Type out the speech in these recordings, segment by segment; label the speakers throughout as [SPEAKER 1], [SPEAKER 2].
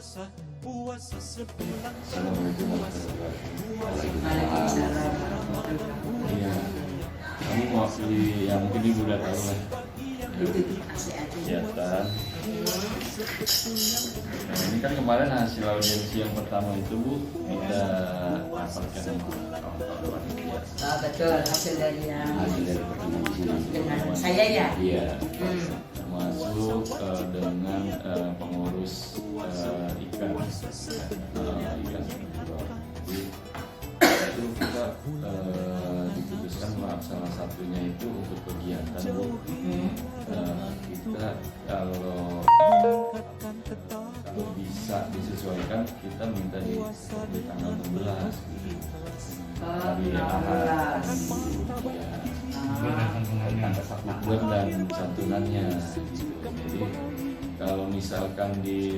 [SPEAKER 1] Assalamualaikum warahmatullahi wabarakatuh. Iya, kamu mewakili yang mungkin ibu udah tahu lah. Ya kan. Nah, ini kan kemarin hasil audiensi yang pertama itu Bu kita dapatkan sama kawan-kawan ya.
[SPEAKER 2] Betul, hasil dari
[SPEAKER 1] pertemuan
[SPEAKER 2] dengan saya ya.
[SPEAKER 1] Iya. Termasuk dengan pengurus ikan itu kita diputuskan salah satunya itu untuk kegiatan Bu. Kita kalau bisa disesuaikan kita minta di tanggal 16 hari Ahad dan santunannya gitu. Jadi kalau misalkan di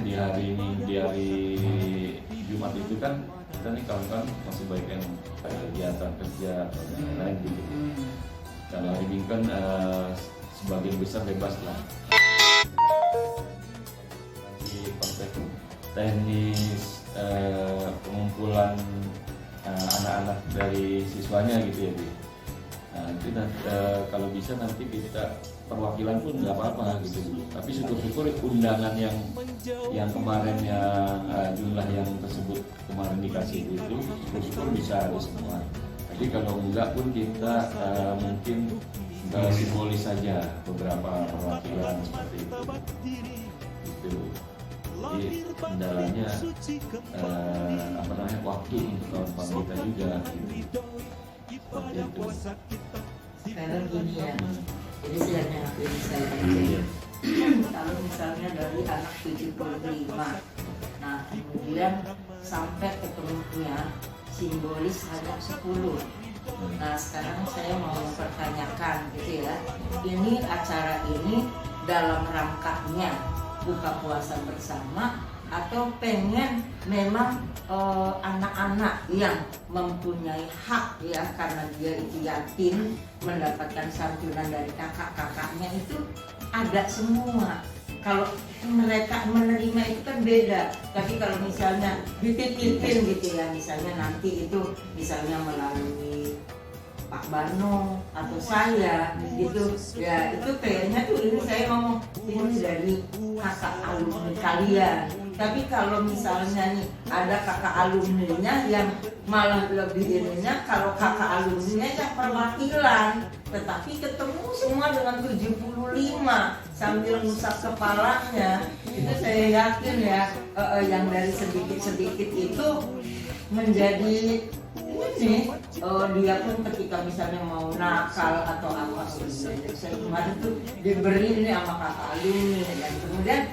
[SPEAKER 1] di hari ini, di hari Jumat itu kan kita nih kawan-kawan masih baik yang kegiatan kerja atau lain gitu. Kalau ini kan sebagian besar bebas lah. Di konteks teknis pengumpulan anak-anak dari siswanya gitu ya, Bu. Nah, itu kalau bisa nanti kita perwakilan pun nggak apa-apa gitu, Bu. Tapi syukur-syukur undangan yang kemarin jumlah yang tersebut kemarin dikasih itu syukur-syukur bisa ada semua. Tapi kalau enggak pun kita mungkin simbolis saja beberapa perwakilan seperti itu. Gitu. Jadi kendalanya waktu untuk kawan-kawan kita juga gitu. Seperti itu.
[SPEAKER 2] Sekarang gini ya, jadi sedangnya aku saya kalau misalnya dari anak 75, nah kemudian sampai ketemunya simbolis hanya 10. Nah sekarang saya mau mempertanyakan gitu ya, ini acara ini dalam rangkanya buka puasa bersama atau pengen memang anak-anak yang mempunyai hak ya karena dia itu yatim mendapatkan santunan dari kakak-kakaknya itu ada semua. Kalau mereka menerima itu kan beda. Tapi kalau misalnya dititipin gitu ya, misalnya nanti itu misalnya melalui Pak Barno atau saya gitu ya, itu kayaknya tuh ini saya ngomong ini dari kakak alumni kalian. Tapi kalau misalnya nih ada kakak alumninya yang malah lebih ininya, kalau kakak alumninya yang perwakilan, tetapi ketemu semua dengan 75 sambil ngusap kepalanya, itu saya yakin ya yang dari sedikit-sedikit itu menjadi ini dia pun ketika misalnya mau nakal atau apa saya kemarin tuh diberi ini sama kakak alumni dan kemudian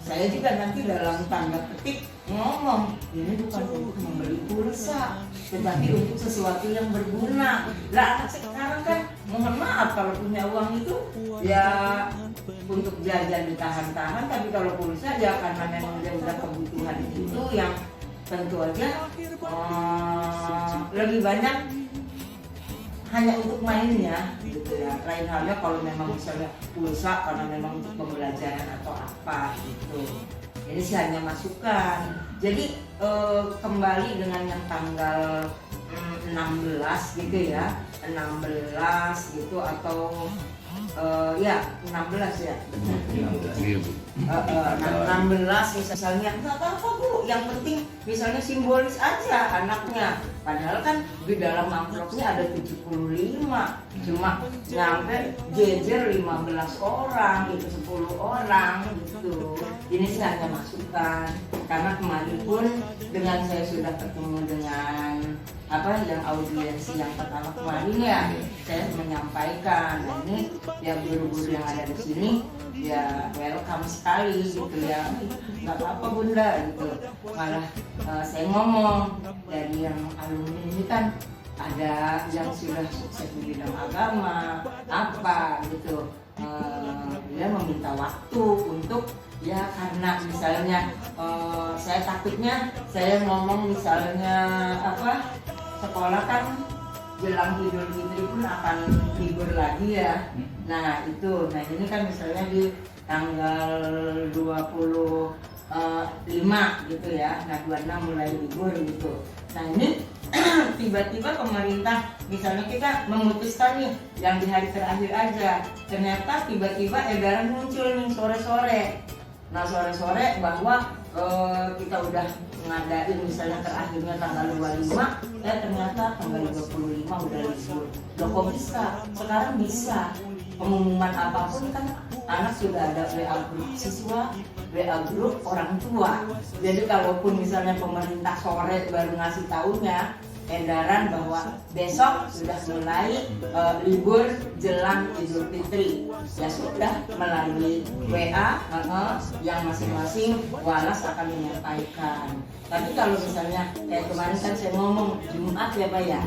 [SPEAKER 2] saya juga nanti dalam tanda petik ngomong ini bukan untuk membeli pulsa tetapi untuk sesuatu yang berguna. Lah anak sekarang kan mohon maaf kalau punya uang itu ya untuk jajan ditahan-tahan, tapi kalau pulsa ya karena memang dia udah kebutuhan itu yang tentu aja lebih banyak hanya untuk mainnya gitu ya. Lain halnya kalau memang misalnya pulsa karena memang untuk pembelajaran atau apa gitu. Jadi sih hanya masukan. Jadi kembali dengan yang tanggal 16 gitu ya, 16 gitu atau ya 16 ya. 16 misalnya nggak apa-apa Bu, yang penting misalnya simbolis aja anaknya, padahal kan di dalam amplopnya ada 75 cuma nyampe jejer 15 orang gitu, 10 orang gitu. Ini sih hanya masukan karena kemarin pun dengan saya sudah ketemu dengan yang audiensi yang pertama kemarin ya, saya menyampaikan ini ya guru-guru yang ada di sini ya welcome sekali gitu ya, nggak apa-apa Bunda gitu. Malah saya ngomong dari yang alumni ini kan ada yang sudah sukses di bidang agama apa gitu, dia meminta waktu untuk ya karena misalnya saya takutnya saya ngomong misalnya sekolah kan jelang Idul Fitri pun akan libur lagi ya. Nah ini kan misalnya di tanggal 25 gitu ya. Nah 26 mulai libur gitu. Nah ini tiba-tiba pemerintah misalnya kita memutuskan nih yang di hari terakhir aja, ternyata tiba-tiba edaran muncul nih sore-sore. Nah sore-sore bahwa kita udah ngadain misalnya terakhirnya tanggal 25, ternyata tanggal 25 udah libur. Loh kok bisa? Sekarang bisa. Pengumuman apapun kan anak sudah ada WA grup siswa, WA grup orang tua. Jadi kalaupun misalnya pemerintah sore baru ngasih tahunya edaran bahwa besok sudah mulai libur jelang Idul Fitri, ya sudah melalui WA yang masing-masing walas akan menyampaikan. Tapi kalau misalnya kayak kemarin kan saya ngomong Jumat ya Pak ya.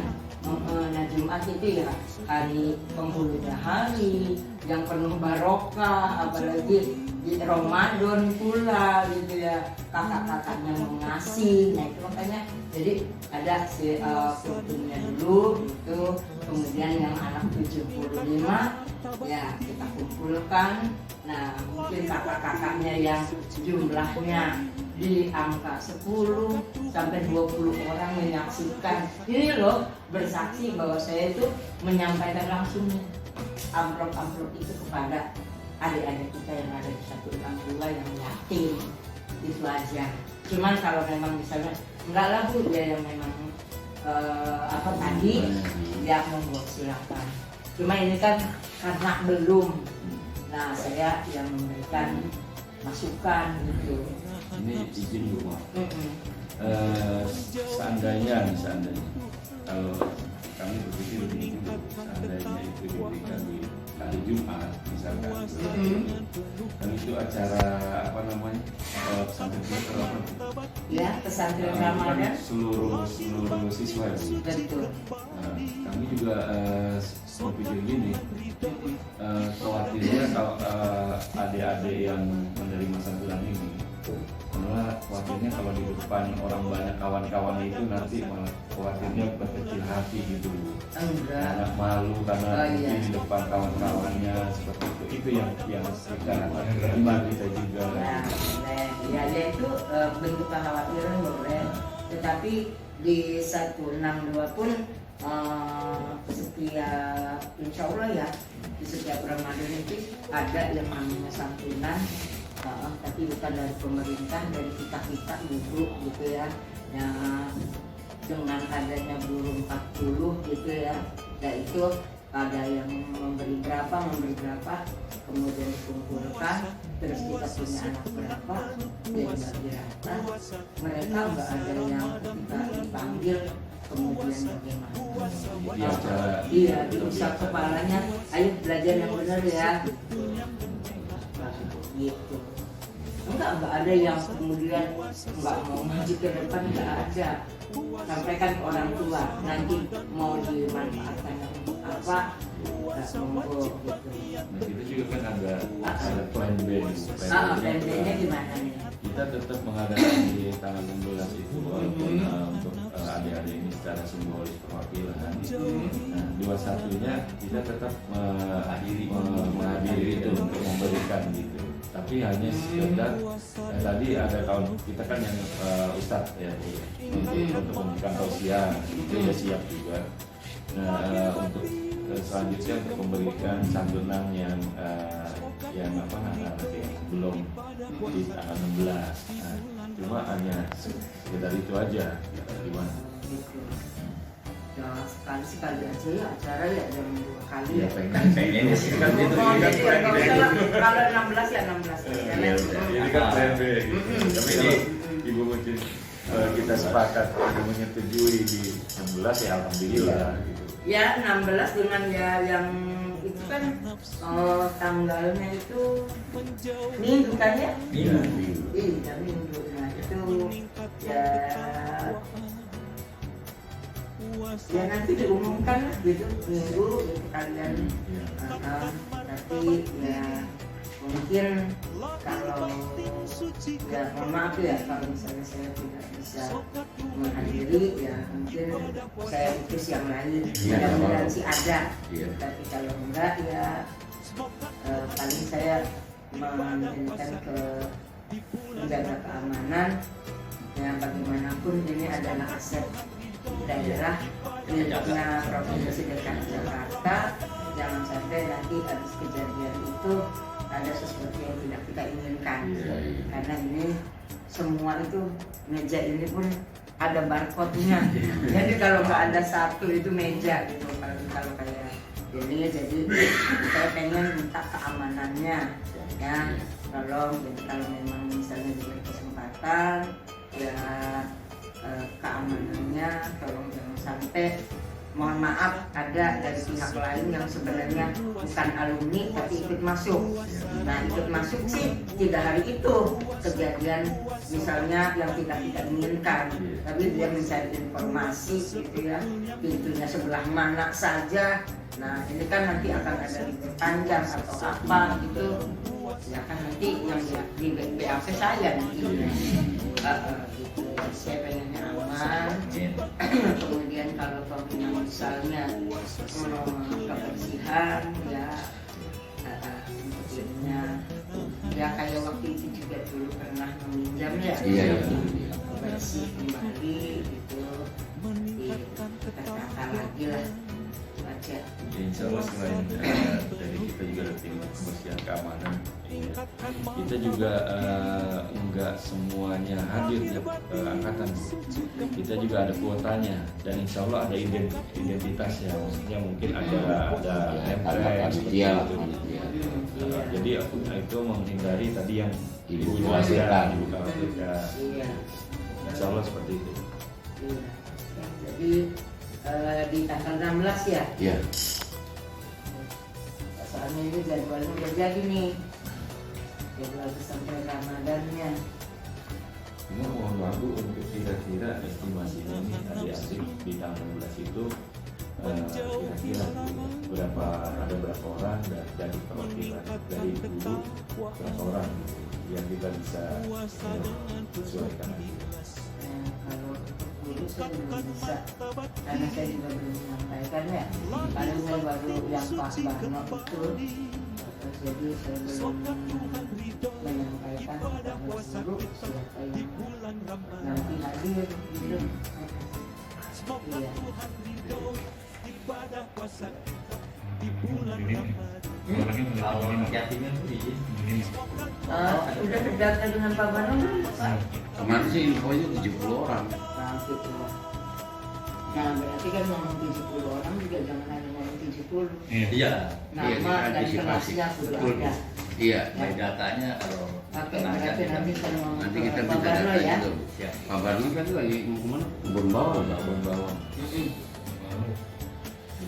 [SPEAKER 2] Nah Jumat itu ya hari penghulunya hari yang penuh barokah, apalagi di Ramadan pula gitu ya, kakak-kakaknya mau ngasih. Nah itu makanya jadi ada si kulturnya dulu itu, kemudian yang anak 75 ya kita kumpulkan. Nah mungkin kakak-kakaknya yang jumlahnya di angka 10 sampai 20 orang menyaksikan. Ini loh bersaksi bahwa saya itu menyampaikan langsung amplop-amplop itu kepada adik-adik kita yang ada di 162 yang yatim. Itu aja. Cuman kalau memang misalnya enggak lah Bu, ya yang memang tadi ya monggo silakan. Cuma ini kan karena belum. Nah saya yang memberikan masukan gitu.
[SPEAKER 1] Ini izin Bu, seandainya kalau kami berpikir begini, seandainya itu diberikan di hari Jumat misalkan, dan itu acara pesantren apa?
[SPEAKER 2] Ya, pesantren Ramadan
[SPEAKER 1] seluruh siswa itu.
[SPEAKER 2] Betul.
[SPEAKER 1] Kami juga berpikir gini, khawatirnya kalau adik-adik yang menerima santunan ini, karena khawatirnya kalau di depan orang banyak kawan-kawan itu nanti malah khawatirnya berkecil hati gitu.
[SPEAKER 2] Enggak.
[SPEAKER 1] Anak malu karena
[SPEAKER 2] Iya.
[SPEAKER 1] di depan kawan-kawannya seperti itu. Itu yang kita terima kita juga.
[SPEAKER 2] Ya, boleh. Ya, dia itu bentuk kekhawatiran boleh. Tetapi di 162 pun setiap insya Allah ya di setiap Ramadan itu ada yang namanya santunan. Tapi bukan dari pemerintah, dari kita guru gitu ya. Nah, dengan adanya guru 40 gitu ya, dan itu ada yang memberi berapa, kemudian dikumpulkan, terus kita punya anak berapa, dia bagi rata. Mereka nggak ada yang ketika dipanggil kemudian bagaimana? Iya, diusap kepalanya, ayo belajar yang benar ya. Gitu. Enggak ada yang kemudian nggak mau maju ke depan, nggak ada. Sampaikan ke orang tua, nanti mau dimanfaatkan apa, nggak monggo gitu.
[SPEAKER 1] Nah, kita juga kan ada plan B.
[SPEAKER 2] Plan B-nya gimana nih?
[SPEAKER 1] Kita tetap mengadakan di tanggal 16 itu walaupun untuk adik-adik ini secara simbolis perwakilan. Nah, 21-nya kita tetap menghadiri itu untuk memberikan gitu. Tapi hanya sekedar tadi ada kawan kita kan yang ustadz ya untuk memberikan tausiah itu sudah siap juga. Nah untuk selanjutnya untuk memberikan santunan yang belum di tanggal 16. Nah, cuma hanya sekedar itu aja gimana?
[SPEAKER 2] Ya sekali aja ya acara ya jam 2 kali ya.
[SPEAKER 1] Pengen sih kan itu
[SPEAKER 2] Kalau 16 ya 16.
[SPEAKER 1] Ini kan plan B. Tapi ini Ibu mungkin kita sepakat Ibu menyetujui di 16 ya alhamdulillah gitu.
[SPEAKER 2] Ya 16 dengan ya yang itu kan tanggalnya itu minggu kan ya?
[SPEAKER 1] Iya.
[SPEAKER 2] Iya minggu. Nah itu ya nanti diumumkan gitu minggu gitu kalian. Tapi ya mungkin kalau ya mohon maaf ya kalau misalnya saya tidak bisa menghadiri ya mungkin saya utus yang lain, mudah-mudahan sih ada. Tapi kalau enggak ya paling saya menjadikan ke menjaga keamanan. Ya, bagaimanapun ini adalah aset daerah miliknya Provinsi DKI Jakarta. Jangan sampai nanti habis kejadian itu ada sesuatu yang tidak kita inginkan. Karena ini semua itu meja ini pun ada barcode-nya. Jadi kalau nggak ada satu itu meja gitu. Kalau kayak ini, jadi saya pengen minta keamanannya ya. Tolong, jadi kalau memang misalnya diberi kesempatan ya, keamanannya tolong jangan sampai, mohon maaf, ada dari pihak lain yang sebenarnya bukan alumni tapi ikut masuk. Nah, ikut masuk sih 3 hari itu kejadian misalnya yang tidak kita inginkan, tapi dia mencari informasi gitu ya, pintunya sebelah mana saja. Nah, ini kan nanti akan ada libur panjang atau apa gitu, ya kan nanti yang di BAP saya nanti gitu. Saya pengennya aman. Kemudian kalau misalnya kebersihan ya, sebetulnya ya kayak waktu itu juga dulu pernah meminjam ya, bersih kembali gitu, ditata lagi lah aja.
[SPEAKER 1] Insya Allah selain dari kita juga ada tim kebersihan keamanan, kita juga enggak semuanya hadir ya angkatan. Kita juga ada kuotanya dan insya Allah ada identitasnya. Maksudnya mungkin ada jadi itu menghindari tadi yang ibu khawatirkan. Insya Allah seperti itu.
[SPEAKER 2] Jadi di tanggal 16 ya?
[SPEAKER 3] Iya.
[SPEAKER 2] Soalnya ini jadwalnya udah jadi nih, jadwal sampai Ramadannya.
[SPEAKER 1] Ini mohon maaf Bu, untuk kira-kira estimasinya ini adik-adik di tanggal 16 itu kira-kira ada berapa orang dan dari perwakilan dari guru berapa orang gitu, yang kita bisa sesuaikan aja.
[SPEAKER 2] Kalau guru saya belum bisa, karena saya juga belum menyampaikan ya. Paling saya baru yang Pak Barno itu, jadi saya belum menyampaikan kepada guru siapa yang nanti hadir gitu. Iya.
[SPEAKER 4] Kalau yatimnya tuh izin.
[SPEAKER 2] Udah terdaftar dengan Pak Barno belum, Pak?
[SPEAKER 3] Kemarin sih infonya 70 orang.
[SPEAKER 2] Nah, gitu. Nah, berarti kan ngomong 70 orang juga jangan hanya ngomong 70.
[SPEAKER 4] Iya.
[SPEAKER 2] Nama dan kelasnya sudah ada.
[SPEAKER 3] Iya.
[SPEAKER 4] Dari datanya kalau
[SPEAKER 2] Pakai berarti nanti saya ngomong
[SPEAKER 3] Nanti kita
[SPEAKER 2] ke Pak
[SPEAKER 3] minta
[SPEAKER 2] Barno
[SPEAKER 3] data
[SPEAKER 2] ya.
[SPEAKER 3] juga.
[SPEAKER 4] ya.
[SPEAKER 3] Pak Barno kan lagi mau kemana? Kebun bawang.
[SPEAKER 1] Kebun bawang,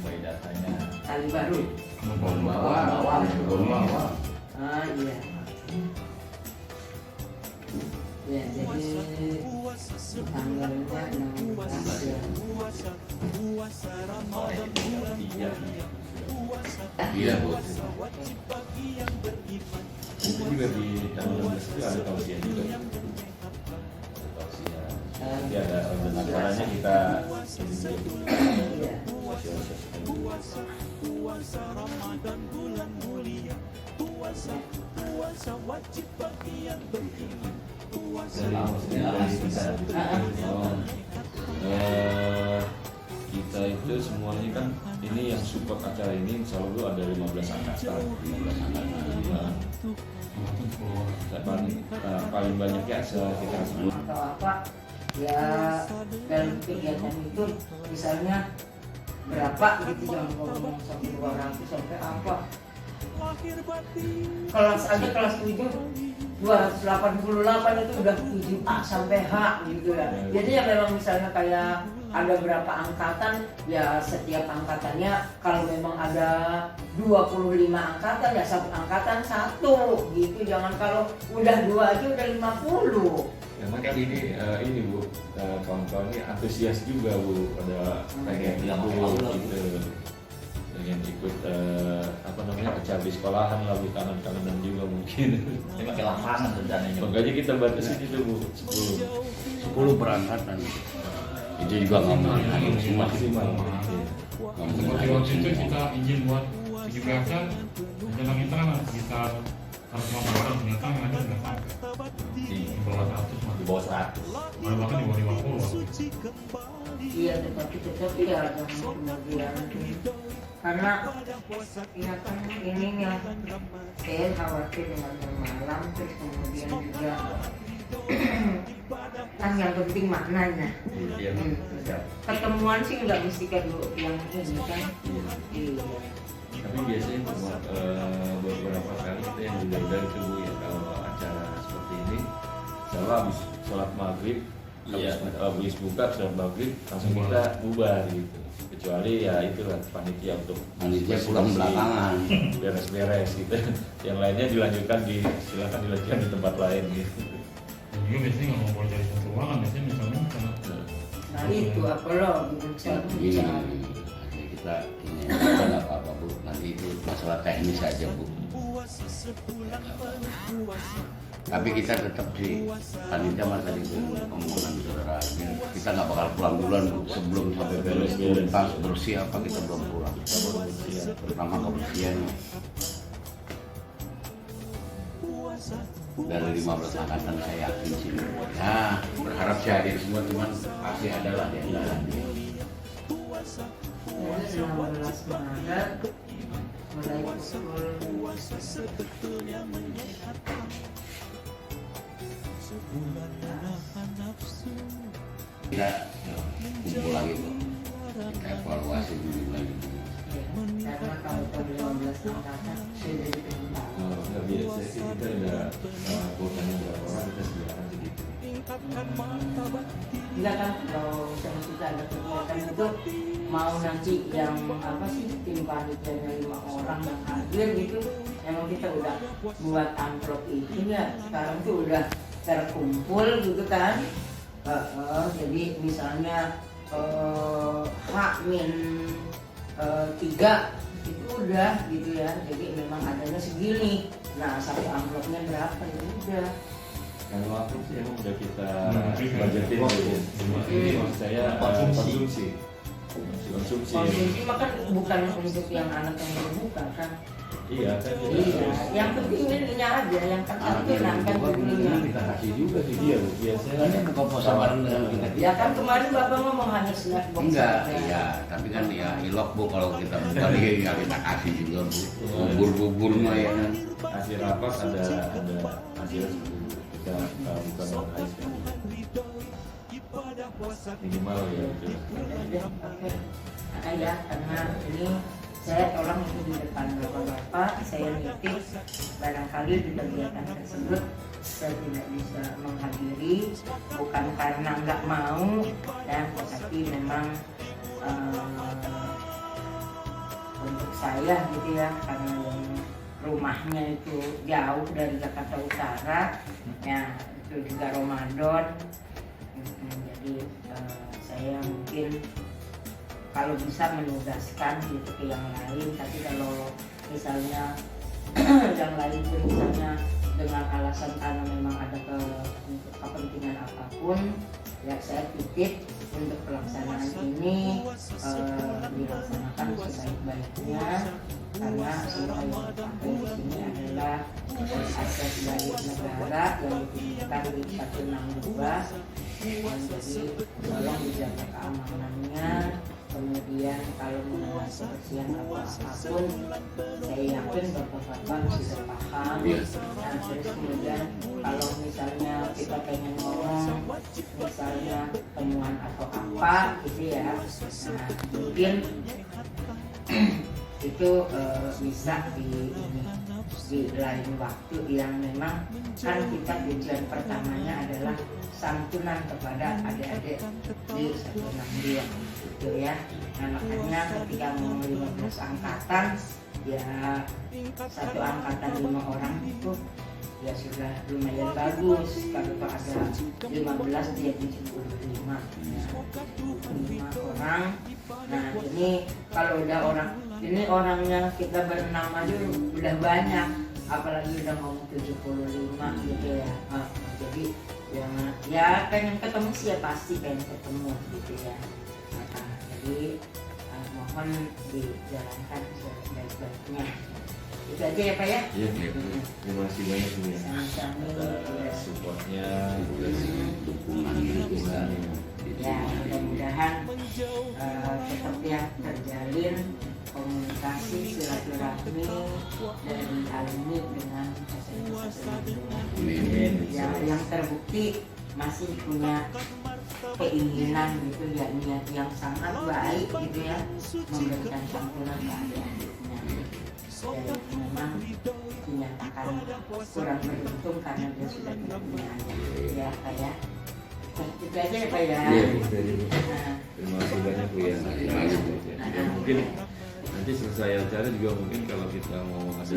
[SPEAKER 4] Dari datanya.
[SPEAKER 2] Kali baru.
[SPEAKER 3] Kebun bawang. Kebun bawang.
[SPEAKER 2] Ah iya. Ya, jadi tanggalnya 16 ya.
[SPEAKER 3] Iya, Bu.
[SPEAKER 1] itu juga di tanggal 16 itu ada tausiah juga. Tausiah. Nanti ada acaranya kita
[SPEAKER 2] Iya.
[SPEAKER 1] kita itu semuanya kan ini yang support acara ini insya Allah ada 15 angkatan. Paling banyaknya sekitar 10.
[SPEAKER 2] Atau apa ya, dalam kegiatan itu misalnya berapa gitu, jangan ngomong sampai 200 sampai apa. Kelas aja kelas 7 288 itu udah 7A sampai H gitu ya. Jadi ya memang misalnya kayak ada berapa angkatan, ya setiap angkatannya kalau memang ada 25 angkatan ya satu angkatan satu gitu. Jangan kalau udah 2 aja udah 50.
[SPEAKER 1] Karena kan ini Bu, kawan-kawan ini antusias juga Bu, pada pengen ikut gitu, pengen ikut acara di sekolahan lah, di kanan-kanan juga mungkin.
[SPEAKER 4] Ini pakai lapangan rencananya.
[SPEAKER 1] Makanya kita batasin itu Bu, 10
[SPEAKER 3] berangkatan. Itu juga ngomong semua.
[SPEAKER 5] Seperti waktu itu kita izin buat 17-an, menjelang internal sekitar 150 orang ternyata yang ada nggak sampai
[SPEAKER 4] Di
[SPEAKER 5] di bawah 100 mah.
[SPEAKER 4] di bawah 100.
[SPEAKER 5] Malah bahkan di bawah 50.
[SPEAKER 2] Iya, tetapi ya kemudian karena ya kan ininya saya khawatir dengan yang malam, terus kemudian juga kan yang penting maknanya.
[SPEAKER 4] Iya. Siap.
[SPEAKER 2] Ketemuan sih nggak mesti kedua yang ini kan. Iya.
[SPEAKER 1] Tapi biasanya beberapa kali kita yang udah itu Bu ya, kalau acara seperti ini selalu habis sholat maghrib,
[SPEAKER 3] Iya.
[SPEAKER 1] habis buka sholat maghrib langsung kita bubar gitu. Kecuali ya itulah panitia untuk
[SPEAKER 3] Panitia pulang belakangan.
[SPEAKER 1] beres-beres gitu. Yang lainnya silakan dilanjutkan di tempat lain gitu.
[SPEAKER 5] Dan juga biasanya nggak mau cari satu ruangan, biasanya misalnya karena
[SPEAKER 2] Nah itu apa loh bisa
[SPEAKER 3] Ini nanti kita ini kita nggak apa-apa Bu, nanti itu masalah teknis saja Bu. Tapi kita tetap di panitia masa di omongan saudara, kita nggak bakal pulang duluan Bu. Sebelum sampai beres tuntas bersih apa kita belum pulang. Pertama kebersihan dari 15 angkatan saya yakin sih. Ya berharap sih hadir semua, cuman pasti ada lah yang nggak hadir.
[SPEAKER 2] 16 Maret mulai pukul
[SPEAKER 3] Kita kumpul lagi Bu, kita evaluasi dulu lagi.
[SPEAKER 2] karena kalau per 15 angkatan sudah diterima.
[SPEAKER 1] Nggak biasa sih kita udah kuotanya berapa orang kita sediakan segitu.
[SPEAKER 2] Enggak kan kalau misalnya kita ada kegiatan itu mau nanti yang apa sih tim panitianya 5 orang yang hadir gitu, emang kita udah buat amplop itu ya sekarang tuh udah terkumpul gitu kan. Jadi misalnya H-3 itu udah gitu ya, jadi memang adanya segini. Nah satu amplopnya berapa ya udah.
[SPEAKER 1] Kalau aku sih emang udah kita
[SPEAKER 5] budgetin.
[SPEAKER 1] budgetin. Ini maksud saya konsumsi.
[SPEAKER 2] Konsumsi mah kan bukan untuk yang anak yang berbuka kan.
[SPEAKER 1] Iya kan.
[SPEAKER 2] Iya, yang penting ininya aja, yang kesantunan kan ininya.
[SPEAKER 3] Kita kasih juga sih
[SPEAKER 1] Iya Bu, biasanya
[SPEAKER 3] Ini buka puasa bareng dengan kita.
[SPEAKER 2] Ya kan kemarin Bapak ngomong hanya snack box
[SPEAKER 3] Enggak,
[SPEAKER 2] aja.
[SPEAKER 3] iya, tapi kan ya ilok Bu kalau kita buka lagi ya kita kasih juga Bu. Bubur-bubur mah ya kan.
[SPEAKER 1] hasil rapat ada hasil kita bukan organize kan. Minimal ya itu.
[SPEAKER 2] Ya, oke. Nah, ya, karena ini saya tolong itu di depan Bapak-bapak, saya nitip barangkali di kegiatan tersebut saya tidak bisa menghadiri, bukan karena nggak mau ya, tetapi memang untuk saya gitu ya, karena yang rumahnya itu jauh dari Jakarta Utara ya, itu juga Ramadan. Jadi saya mungkin kalau bisa menugaskan gitu ke yang lain, tapi kalau misalnya yang lain pun misalnya dengan alasan karena memang ada untuk kepentingan apapun ya, saya titip untuk pelaksanaan ini dilaksanakan sebaik-baiknya, karena semua yang dipakai di sini adalah aset dari negara yang ditunjukkan di 162. Jadi tolong dijaga keamanannya. Kemudian kalau mengenai kebersihan apapun, saya yakin bapak-bapak sudah paham. Nah, terus kemudian kalau misalnya kita pengen ngomong, misalnya temuan atau apa gitu ya, nah mungkin itu bisa di lain waktu yang memang kan kita tujuan pertamanya adalah santunan kepada adik-adik di 162 gitu ya. Nah makanya ketika mau 15 angkatan ya, satu angkatan 5 orang itu ya sudah lumayan bagus. Kalau ada 15 dia 75 ya, 5 orang. Nah ini kalau udah orangnya kita berenam aja udah banyak, apalagi udah mau 75 gitu ya. Jadi ya pengen ketemu sih ya, pasti pengen ketemu gitu ya. Jadi mohon dijalankan sebaik-baiknya. Itu aja ya Pak ya.
[SPEAKER 1] Iya, terima kasih banyak Bu ya.
[SPEAKER 2] Sama-sama.
[SPEAKER 1] Atas supportnya,
[SPEAKER 3] dukungannya.
[SPEAKER 2] Ya, mudah-mudahan tetap ya terjalin komunikasi silaturahmi dari alumni dengan
[SPEAKER 3] Amin.
[SPEAKER 2] ya, yang terbukti masih punya keinginan gitu ya, niat yang sangat baik gitu ya, memberikan santunan ke adik-adiknya. Dan memang dinyatakan kurang beruntung karena dia sudah tidak punya anak ya Pak ya. Itu aja ya Pak ya.
[SPEAKER 1] Iya, Bu. Dari Bu.
[SPEAKER 2] Nah,
[SPEAKER 1] Terima kasih banyak Bu ya. Ya, mungkin nanti selesai acara juga mungkin kalau kita mau ngasih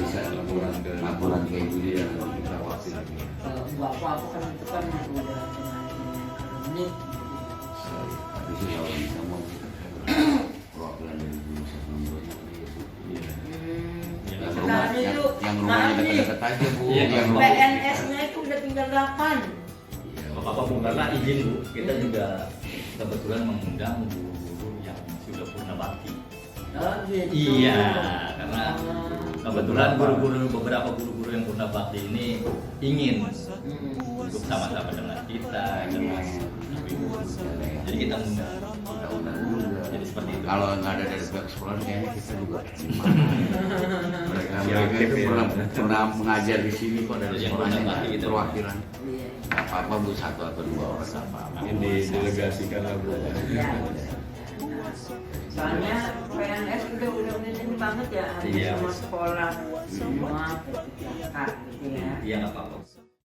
[SPEAKER 1] laporan ke Ibu dia kita waktu ini.
[SPEAKER 2] Bapak aku kan itu kan udah dengan alumni.
[SPEAKER 3] Tapi sih kalau bisa mau perwakilan dari Indonesia Sumbernya.
[SPEAKER 1] Iya.
[SPEAKER 3] Yang rumahnya dekat-dekat aja Bu.
[SPEAKER 4] Iya,
[SPEAKER 3] Yang rumah.
[SPEAKER 2] PNS-nya itu udah tinggal 8.
[SPEAKER 4] Apa Bu, karena izin Bu, kita juga kebetulan mengundang guru-guru yang sudah purna bakti.
[SPEAKER 2] Oh gitu.
[SPEAKER 4] Iya, karena kebetulan beberapa guru-guru yang purna bakti ini ingin untuk sama-sama dengan kita, dengan ibu. Jadi kita undang.
[SPEAKER 3] Kita undang juga.
[SPEAKER 4] Jadi seperti itu.
[SPEAKER 3] Kalau nggak ada dari pihak sekolah kayaknya kita juga gimana? Mereka itu pernah mengajar di sini kok dari
[SPEAKER 4] Yang
[SPEAKER 3] sekolahnya
[SPEAKER 4] pernah
[SPEAKER 3] nggak
[SPEAKER 4] gitu.
[SPEAKER 3] perwakilan.
[SPEAKER 2] Iya.
[SPEAKER 3] Nggak apa-apa Bu, 1 atau 2 orang nggak apa-apa.
[SPEAKER 1] Mungkin didelegasikan lah Bu.
[SPEAKER 2] Iya. Soalnya PNS udah ini banget ya, habis
[SPEAKER 4] Iya.
[SPEAKER 2] semua sekolah semua berpikir gitu ya.
[SPEAKER 4] Iya nggak apa-apa.